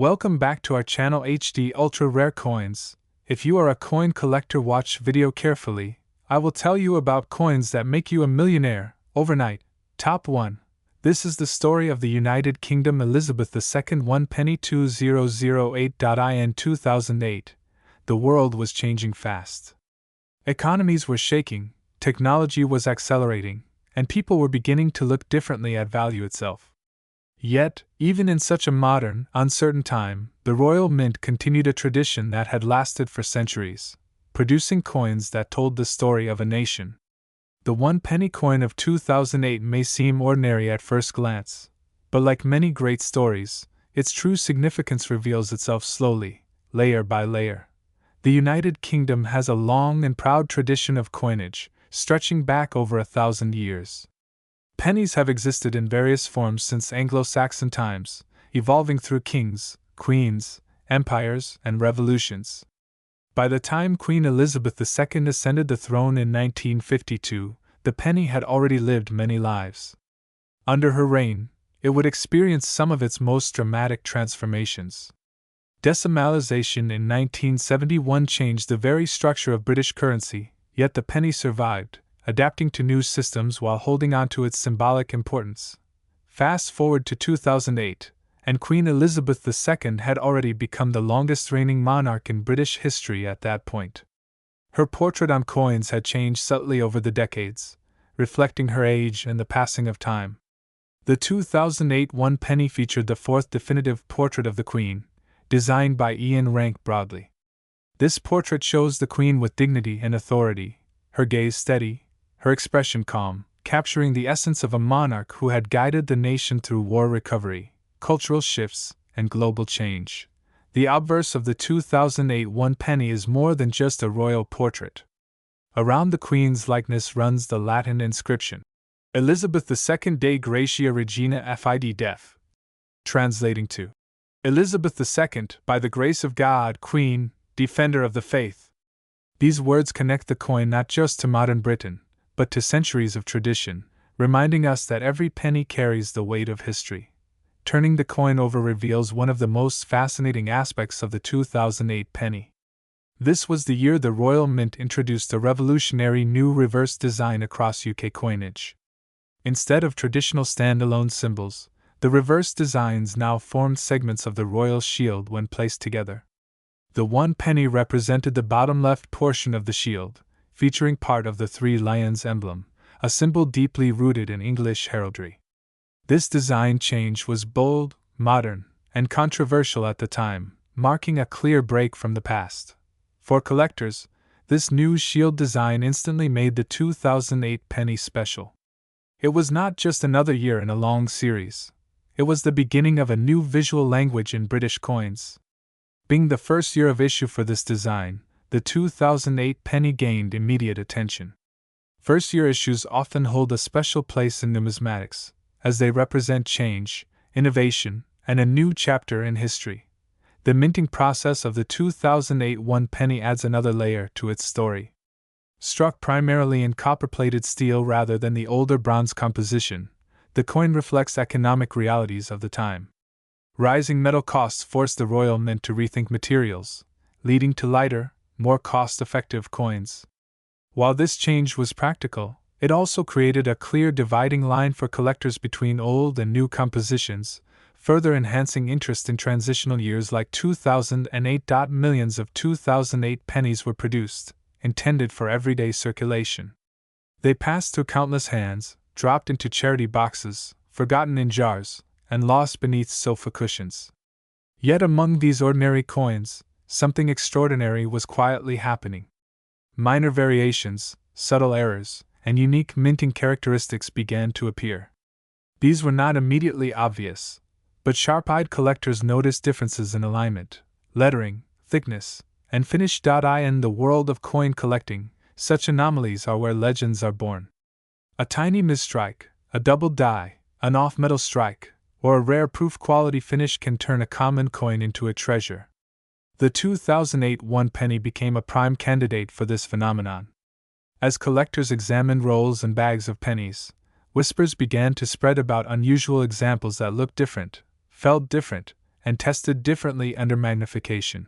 Welcome back to our channel HD Ultra Rare Coins. If you are a coin collector, watch video carefully. I will tell you about coins that make you a millionaire overnight. Top 1. This is the story of the United Kingdom Elizabeth II 1 penny 2008.in 2008. The world was changing fast. Economies were shaking, technology was accelerating, and people were beginning to look differently at value itself. Yet, even in such a modern, uncertain time, the Royal Mint continued a tradition that had lasted for centuries, producing coins that told the story of a nation. The 1 penny coin of 2008 may seem ordinary at first glance, but like many great stories, its true significance reveals itself slowly, layer by layer. The United Kingdom has a long and proud tradition of coinage, stretching back over 1,000 years. Pennies have existed in various forms since Anglo-Saxon times, evolving through kings, queens, empires, and revolutions. By the time Queen Elizabeth II ascended the throne in 1952, the penny had already lived many lives. Under her reign, it would experience some of its most dramatic transformations. Decimalisation in 1971 changed the very structure of British currency, yet the penny survived, adapting to new systems while holding on to its symbolic importance. Fast forward to 2008, and Queen Elizabeth II had already become the longest reigning monarch in British history at that point. Her portrait on coins had changed subtly over the decades, reflecting her age and the passing of time. The 2008 1 penny featured the fourth definitive portrait of the Queen, designed by Ian Rank Broadley. This portrait shows the Queen with dignity and authority, her gaze steady, her expression calm, capturing the essence of a monarch who had guided the nation through war recovery, cultural shifts, and global change. The obverse of the 2008 1 penny is more than just a royal portrait. Around the Queen's likeness runs the Latin inscription, Elizabeth II Dei Gratia Regina Fide Def, translating to, Elizabeth II, by the grace of God, Queen, Defender of the Faith. These words connect the coin not just to modern Britain, but to centuries of tradition, reminding us that every penny carries the weight of history. Turning the coin over reveals one of the most fascinating aspects of the 2008 penny. This was the year the Royal Mint introduced a revolutionary new reverse design across UK coinage. Instead of traditional standalone symbols, the reverse designs now formed segments of the royal shield when placed together. The 1 penny represented the bottom left portion of the shield, featuring part of the 3 lions emblem, a symbol deeply rooted in English heraldry. This design change was bold, modern, and controversial at the time, marking a clear break from the past. For collectors, this new shield design instantly made the 2008 penny special. It was not just another year in a long series. It was the beginning of a new visual language in British coins. Being the first year of issue for this design, the 2008 penny gained immediate attention. First-year issues often hold a special place in numismatics, as they represent change, innovation, and a new chapter in history. The minting process of the 2008 1 penny adds another layer to its story. Struck primarily in copper-plated steel rather than the older bronze composition, the coin reflects economic realities of the time. Rising metal costs forced the Royal Mint to rethink materials, leading to lighter, more cost-effective coins. While this change was practical, it also created a clear dividing line for collectors between old and new compositions, further enhancing interest in transitional years like 2008. Millions of 2008 pennies were produced, intended for everyday circulation. They passed through countless hands, dropped into charity boxes, forgotten in jars, and lost beneath sofa cushions. Yet among these ordinary coins, something extraordinary was quietly happening. Minor variations, subtle errors, and unique minting characteristics began to appear. These were not immediately obvious, but sharp-eyed collectors noticed differences in alignment, lettering, thickness, and finish. In the world of coin collecting, such anomalies are where legends are born. A tiny misstrike, a double die, an off-metal strike, or a rare proof quality finish can turn a common coin into a treasure. The 2008 1 penny became a prime candidate for this phenomenon. As collectors examined rolls and bags of pennies, whispers began to spread about unusual examples that looked different, felt different, and tested differently under magnification.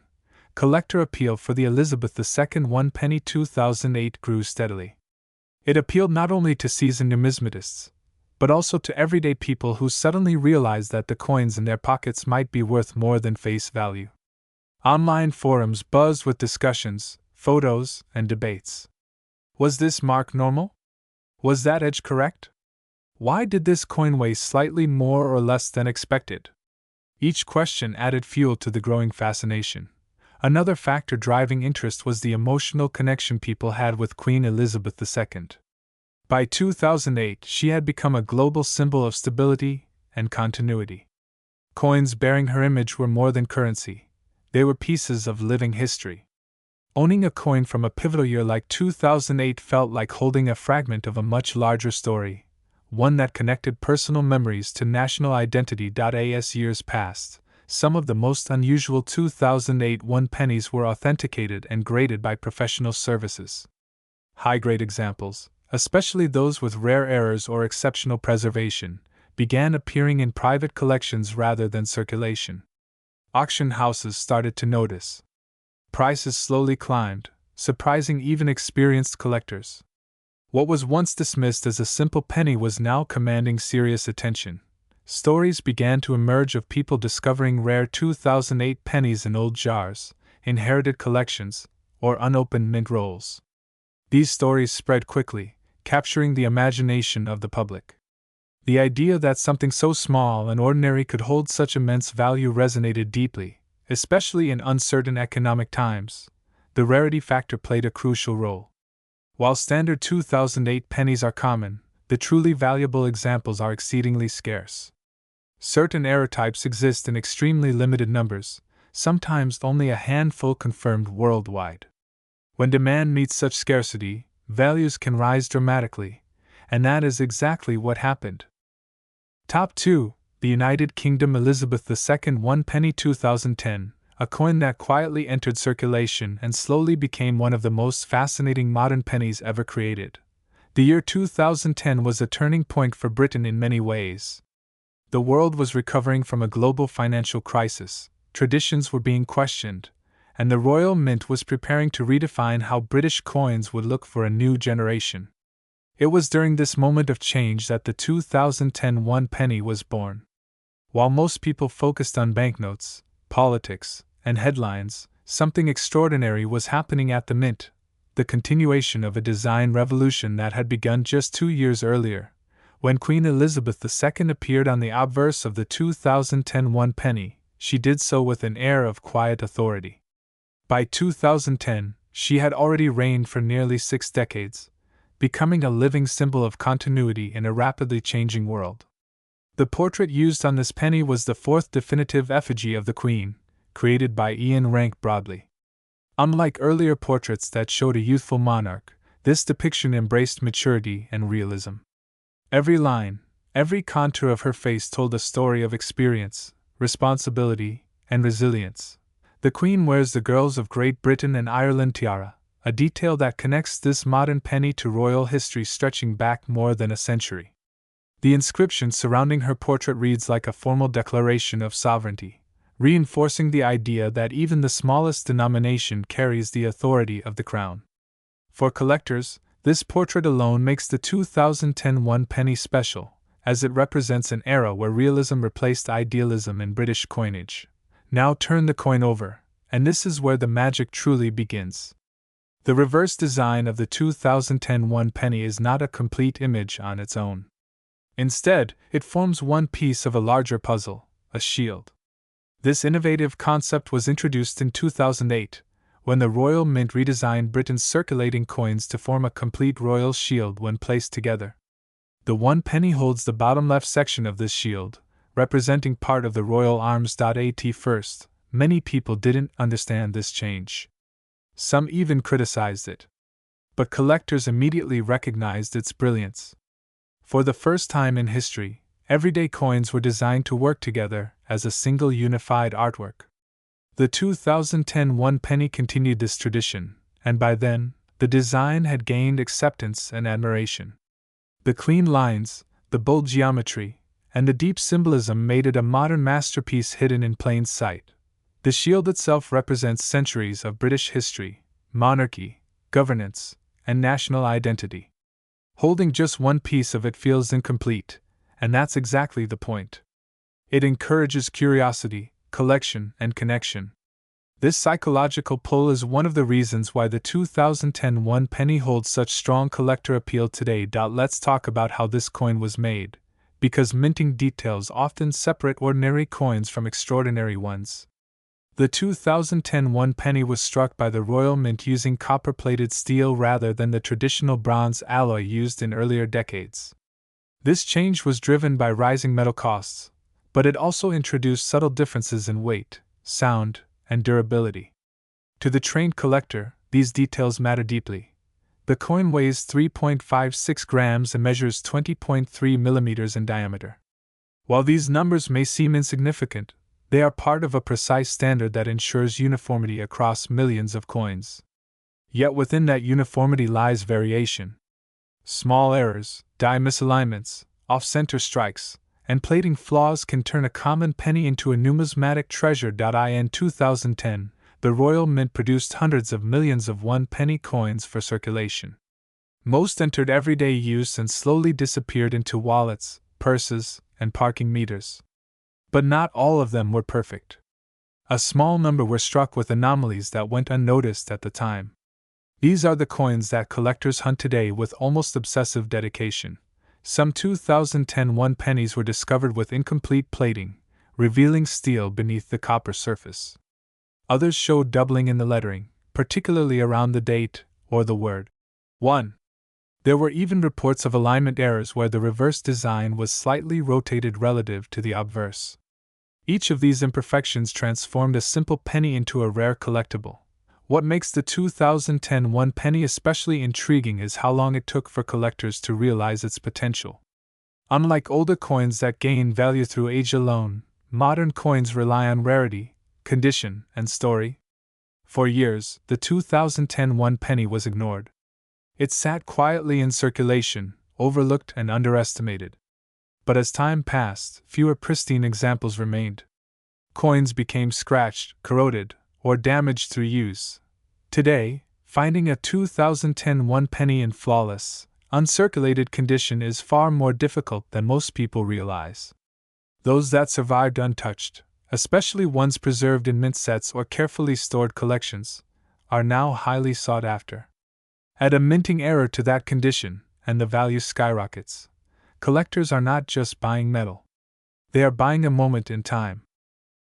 Collector appeal for the Elizabeth II 1 penny 2008 grew steadily. It appealed not only to seasoned numismatists, but also to everyday people who suddenly realized that the coins in their pockets might be worth more than face value. Online forums buzzed with discussions, photos, and debates. Was this mark normal? Was that edge correct? Why did this coin weigh slightly more or less than expected? Each question added fuel to the growing fascination. Another factor driving interest was the emotional connection people had with Queen Elizabeth II. By 2008, she had become a global symbol of stability and continuity. Coins bearing her image were more than currency, they were pieces of living history. Owning a coin from a pivotal year like 2008 felt like holding a fragment of a much larger story, one that connected personal memories to national identity. As years passed, some of the most unusual 2008 1 pennies were authenticated and graded by professional services. High-grade examples, especially those with rare errors or exceptional preservation, began appearing in private collections rather than circulation. Auction houses started to notice. Prices slowly climbed, surprising even experienced collectors. What was once dismissed as a simple penny was now commanding serious attention. Stories began to emerge of people discovering rare 2008 pennies in old jars, inherited collections, or unopened mint rolls. These stories spread quickly, capturing the imagination of the public. The idea that something so small and ordinary could hold such immense value resonated deeply, especially in uncertain economic times. The rarity factor played a crucial role. While standard 2008 pennies are common, the truly valuable examples are exceedingly scarce. Certain error types exist in extremely limited numbers, sometimes only a handful confirmed worldwide. When demand meets such scarcity, values can rise dramatically, and that is exactly what happened. Top 2. The United Kingdom Elizabeth II 1 penny 2010, a coin that quietly entered circulation and slowly became one of the most fascinating modern pennies ever created. The year 2010 was a turning point for Britain in many ways. The world was recovering from a global financial crisis, traditions were being questioned, and the Royal Mint was preparing to redefine how British coins would look for a new generation. It was during this moment of change that the 2010 1 penny was born. While most people focused on banknotes, politics, and headlines, something extraordinary was happening at the Mint, the continuation of a design revolution that had begun just 2 years earlier. When Queen Elizabeth II appeared on the obverse of the 2010 1 penny, she did so with an air of quiet authority. By 2010, she had already reigned for nearly 6 decades, becoming a living symbol of continuity in a rapidly changing world. The portrait used on this penny was the fourth definitive effigy of the Queen, created by Ian Rank Broadley. Unlike earlier portraits that showed a youthful monarch, this depiction embraced maturity and realism. Every line, every contour of her face told a story of experience, responsibility, and resilience. The Queen wears the Girls of Great Britain and Ireland tiara, a detail that connects this modern penny to royal history stretching back more than a century. The inscription surrounding her portrait reads like a formal declaration of sovereignty, reinforcing the idea that even the smallest denomination carries the authority of the crown. For collectors, this portrait alone makes the 2010 1 penny special, as it represents an era where realism replaced idealism in British coinage. Now turn the coin over, and this is where the magic truly begins. The reverse design of the 2010 1 penny is not a complete image on its own. Instead, it forms one piece of a larger puzzle, a shield. This innovative concept was introduced in 2008, when the Royal Mint redesigned Britain's circulating coins to form a complete royal shield when placed together. The 1 penny holds the bottom left section of this shield, representing part of the royal arms. At first, many people didn't understand this change. Some even criticized it. But collectors immediately recognized its brilliance. For the first time in history, everyday coins were designed to work together as a single unified artwork. The 2010 1 penny continued this tradition, and by then, the design had gained acceptance and admiration. The clean lines, the bold geometry, and the deep symbolism made it a modern masterpiece hidden in plain sight. The shield itself represents centuries of British history, monarchy, governance, and national identity. Holding just one piece of it feels incomplete, and that's exactly the point. It encourages curiosity, collection, and connection. This psychological pull is one of the reasons why the 2010 one penny holds such strong collector appeal today. Let's talk about how this coin was made, because minting details often separate ordinary coins from extraordinary ones. The 2010 one penny was struck by the Royal Mint using copper-plated steel rather than the traditional bronze alloy used in earlier decades. This change was driven by rising metal costs, but it also introduced subtle differences in weight, sound, and durability. To the trained collector, these details matter deeply. The coin weighs 3.56 grams and measures 20.3 millimeters in diameter. While these numbers may seem insignificant, they are part of a precise standard that ensures uniformity across millions of coins. Yet within that uniformity lies variation. Small errors, die misalignments, off-center strikes, and plating flaws can turn a common penny into a numismatic treasure. In 2010, the Royal Mint produced hundreds of millions of one-penny coins for circulation. Most entered everyday use and slowly disappeared into wallets, purses, and parking meters. But not all of them were perfect. A small number were struck with anomalies that went unnoticed at the time. These are the coins that collectors hunt today with almost obsessive dedication. Some 2010 one pennies were discovered with incomplete plating, revealing steel beneath the copper surface. Others showed doubling in the lettering, particularly around the date or the word 1. There were even reports of alignment errors where the reverse design was slightly rotated relative to the obverse. Each of these imperfections transformed a simple penny into a rare collectible. What makes the 2010 one penny especially intriguing is how long it took for collectors to realize its potential. Unlike older coins that gain value through age alone, modern coins rely on rarity, condition, and story. For years, the 2010 one penny was ignored. It sat quietly in circulation, overlooked and underestimated. But as time passed, fewer pristine examples remained. Coins became scratched, corroded, or damaged through use. Today, finding a 2010 one penny in flawless, uncirculated condition is far more difficult than most people realize. Those that survived untouched, especially ones preserved in mint sets or carefully stored collections, are now highly sought after. Add a minting error to that condition, and the value skyrockets. Collectors are not just buying metal. They are buying a moment in time.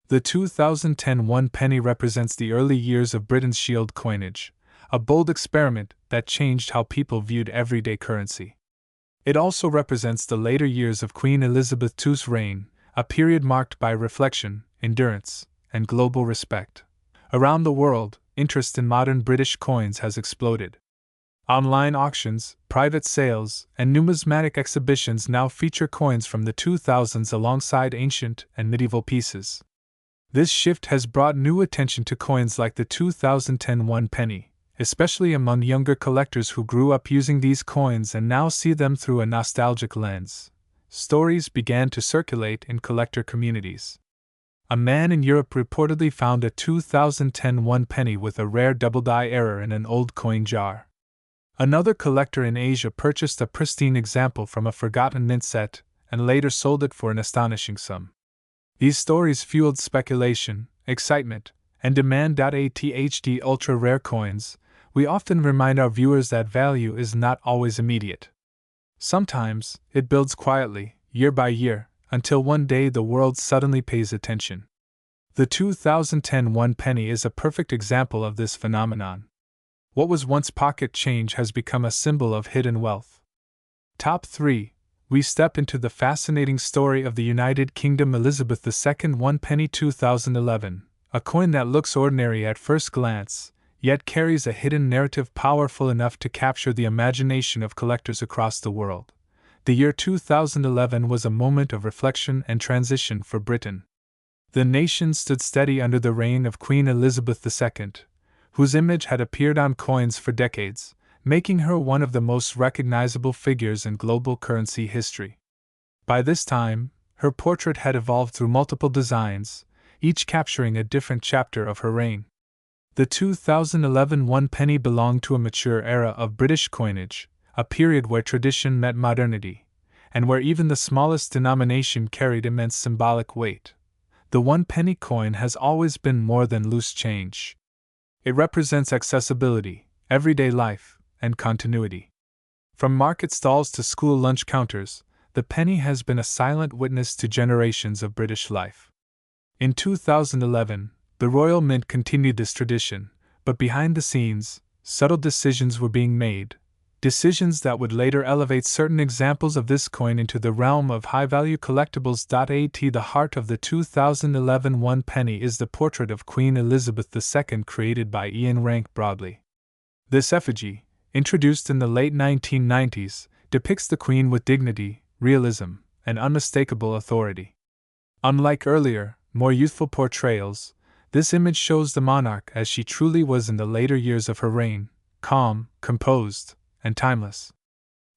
The 2010 one penny represents the early years of Britain's shield coinage, a bold experiment that changed how people viewed everyday currency. It also represents the later years of Queen Elizabeth II's reign, a period marked by reflection, endurance, and global respect. Around the world, interest in modern British coins has exploded. Online auctions, private sales, and numismatic exhibitions now feature coins from the 2000s alongside ancient and medieval pieces. This shift has brought new attention to coins like the 2010 one penny, especially among younger collectors who grew up using these coins and now see them through a nostalgic lens. Stories began to circulate in collector communities. A man in Europe reportedly found a 2010 one penny with a rare double-die error in an old coin jar. Another collector in Asia purchased a pristine example from a forgotten mint set and later sold it for an astonishing sum. These stories fueled speculation, excitement, and demand. At HD ultra rare coins, we often remind our viewers that value is not always immediate. Sometimes, it builds quietly, year by year, until one day the world suddenly pays attention. The 2010 one penny is a perfect example of this phenomenon. What was once pocket change has become a symbol of hidden wealth. Top 3. We step into the fascinating story of the United Kingdom Elizabeth II one penny 2011, a coin that looks ordinary at first glance, yet carries a hidden narrative powerful enough to capture the imagination of collectors across the world. The year 2011 was a moment of reflection and transition for Britain. The nation stood steady under the reign of Queen Elizabeth II, whose image had appeared on coins for decades, making her one of the most recognizable figures in global currency history. By this time, Her portrait had evolved through multiple designs, each capturing a different chapter of her reign. The 2011 one penny belonged to a mature era of British coinage, a period where tradition met modernity, and where even the smallest denomination carried immense symbolic weight. The one penny coin has always been more than loose change. It represents accessibility, everyday life, and continuity. From market stalls to school lunch counters, the penny has been a silent witness to generations of British life. In 2011, the Royal Mint continued this tradition, but behind the scenes, subtle decisions were being made, decisions that would later elevate certain examples of this coin into the realm of high-value collectibles. At the heart of the 2011 one penny is the portrait of Queen Elizabeth II created by Ian Rank Broadley. This effigy, introduced in the late 1990s, depicts the Queen with dignity, realism, and unmistakable authority. Unlike earlier, more youthful portrayals, this image shows the monarch as she truly was in the later years of her reign, calm, composed, and timeless.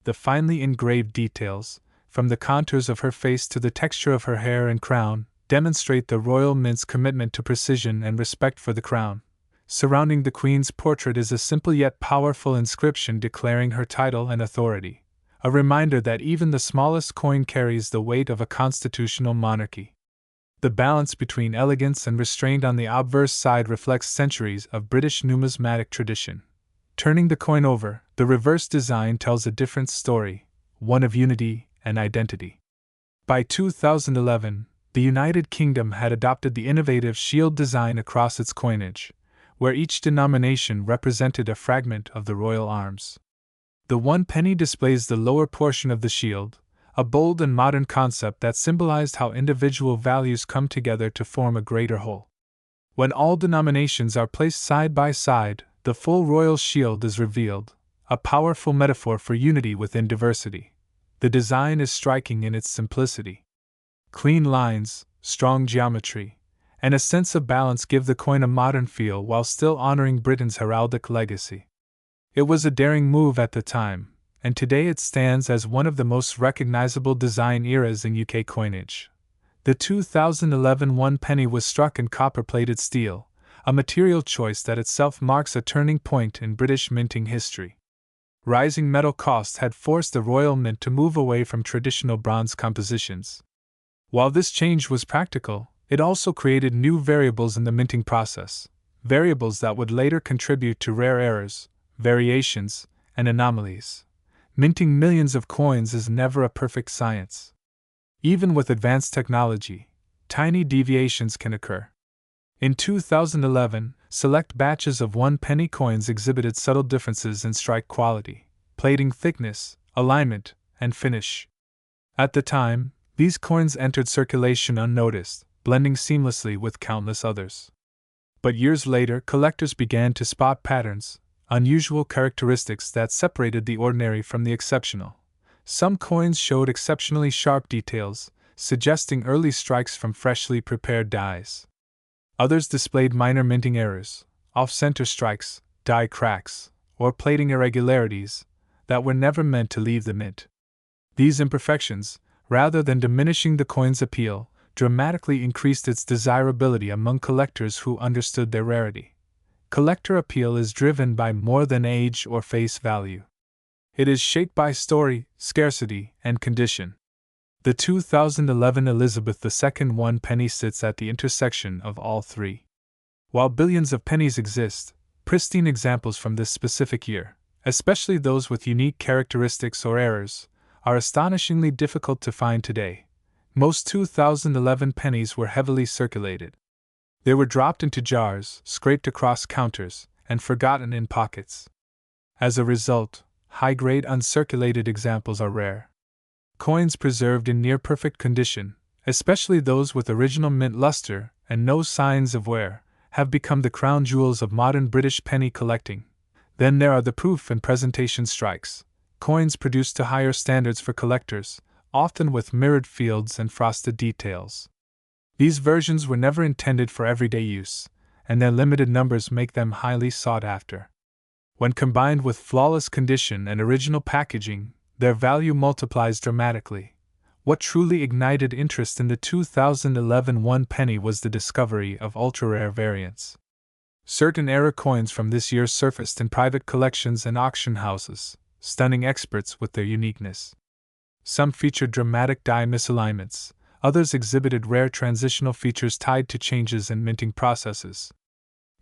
The finely engraved details, from the contours of her face to the texture of her hair and crown, demonstrate the Royal Mint's commitment to precision and respect for the crown. Surrounding the Queen's portrait is a simple yet powerful inscription declaring her title and authority, a reminder that even the smallest coin carries the weight of a constitutional monarchy. The balance between elegance and restraint on the obverse side reflects centuries of British numismatic tradition. Turning the coin over, the reverse design tells a different story, one of unity and identity. By 2011, the United Kingdom had adopted the innovative shield design across its coinage, where each denomination represented a fragment of the royal arms. The one penny displays the lower portion of the shield, a bold and modern concept that symbolized how individual values come together to form a greater whole. When all denominations are placed side by side, the full royal shield is revealed, a powerful metaphor for unity within diversity. The design is striking in its simplicity. Clean lines, strong geometry, and a sense of balance give the coin a modern feel while still honoring Britain's heraldic legacy. It was a daring move at the time, and today it stands as one of the most recognizable design eras in UK coinage. The 2011 one penny was struck in copper-plated steel, a material choice that itself marks a turning point in British minting history. Rising metal costs had forced the Royal Mint to move away from traditional bronze compositions. While this change was practical, it also created new variables in the minting process, variables that would later contribute to rare errors, variations, and anomalies. Minting millions of coins is never a perfect science. Even with advanced technology, tiny deviations can occur. In 2011, select batches of one penny coins exhibited subtle differences in strike quality, plating thickness, alignment, and finish. At the time, these coins entered circulation unnoticed, blending seamlessly with countless others. But years later, collectors began to spot patterns, unusual characteristics that separated the ordinary from the exceptional. Some coins showed exceptionally sharp details, suggesting early strikes from freshly prepared dies. Others displayed minor minting errors, off-center strikes, die cracks, or plating irregularities that were never meant to leave the mint. These imperfections, rather than diminishing the coin's appeal, dramatically increased its desirability among collectors who understood their rarity. Collector appeal is driven by more than age or face value. It is shaped by story, scarcity, and condition. The 2011 Elizabeth II one penny sits at the intersection of all three. While billions of pennies exist, pristine examples from this specific year, especially those with unique characteristics or errors, are astonishingly difficult to find today. Most 2011 pennies were heavily circulated. They were dropped into jars, scraped across counters, and forgotten in pockets. As a result, high-grade uncirculated examples are rare. Coins preserved in near-perfect condition, especially those with original mint luster and no signs of wear, have become the crown jewels of modern British penny collecting. Then there are the proof and presentation strikes, coins produced to higher standards for collectors, often with mirrored fields and frosted details. These versions were never intended for everyday use, and their limited numbers make them highly sought after. When combined with flawless condition and original packaging, their value multiplies dramatically. What truly ignited interest in the 2011 one penny was the discovery of ultra-rare variants. Certain era coins from this year surfaced in private collections and auction houses, stunning experts with their uniqueness. Some featured dramatic die misalignments, others exhibited rare transitional features tied to changes in minting processes.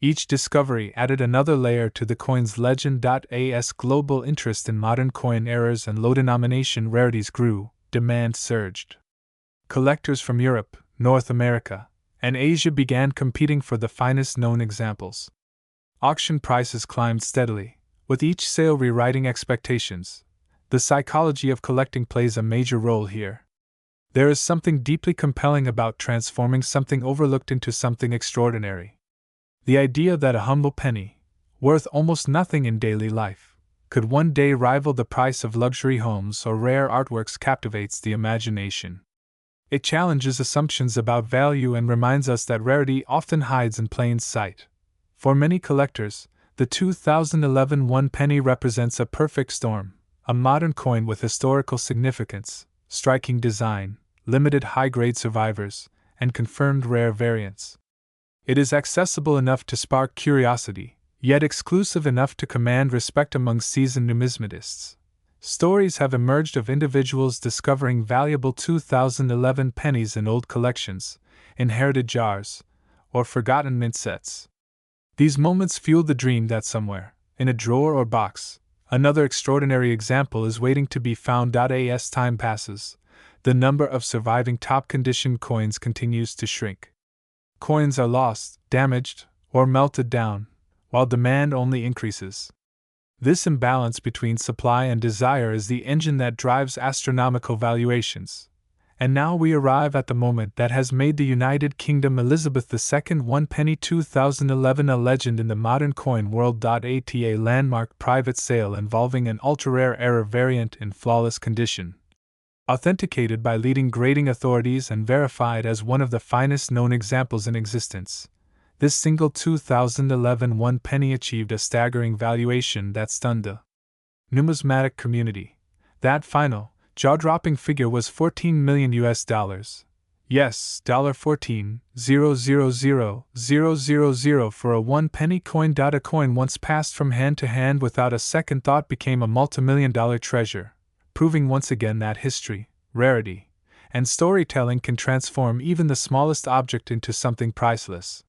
Each discovery added another layer to the coin's legend. As global interest in modern coin eras and low-denomination rarities grew, demand surged. Collectors from Europe, North America, and Asia began competing for the finest known examples. Auction prices climbed steadily, with each sale rewriting expectations. The psychology of collecting plays a major role here. There is something deeply compelling about transforming something overlooked into something extraordinary. The idea that a humble penny, worth almost nothing in daily life, could one day rival the price of luxury homes or rare artworks captivates the imagination. It challenges assumptions about value and reminds us that rarity often hides in plain sight. For many collectors, the 2011 one penny represents a perfect storm, a modern coin with historical significance, striking design, limited high-grade survivors, and confirmed rare variants. It is accessible enough to spark curiosity, yet exclusive enough to command respect among seasoned numismatists. Stories have emerged of individuals discovering valuable 2011 pennies in old collections, inherited jars, or forgotten mint sets. These moments fuel the dream that somewhere, in a drawer or box, another extraordinary example is waiting to be found. As time passes, the number of surviving top-condition coins continues to shrink. Coins are lost, damaged, or melted down, while demand only increases. This imbalance between supply and desire is the engine that drives astronomical valuations. And now we arrive at the moment that has made the United Kingdom Elizabeth II one penny 2011 a legend in the modern coin world. At a landmark private sale involving an ultra-rare era variant in flawless condition. Authenticated by leading grading authorities and verified as one of the finest known examples in existence, this single 2011 one penny achieved a staggering valuation that stunned the numismatic community. That final, jaw-dropping figure was $14 million. Yes, $14,000,000 for a one penny coin. A coin once passed from hand to hand without a second thought became a multimillion-dollar treasure, proving once again that history, rarity, and storytelling can transform even the smallest object into something priceless.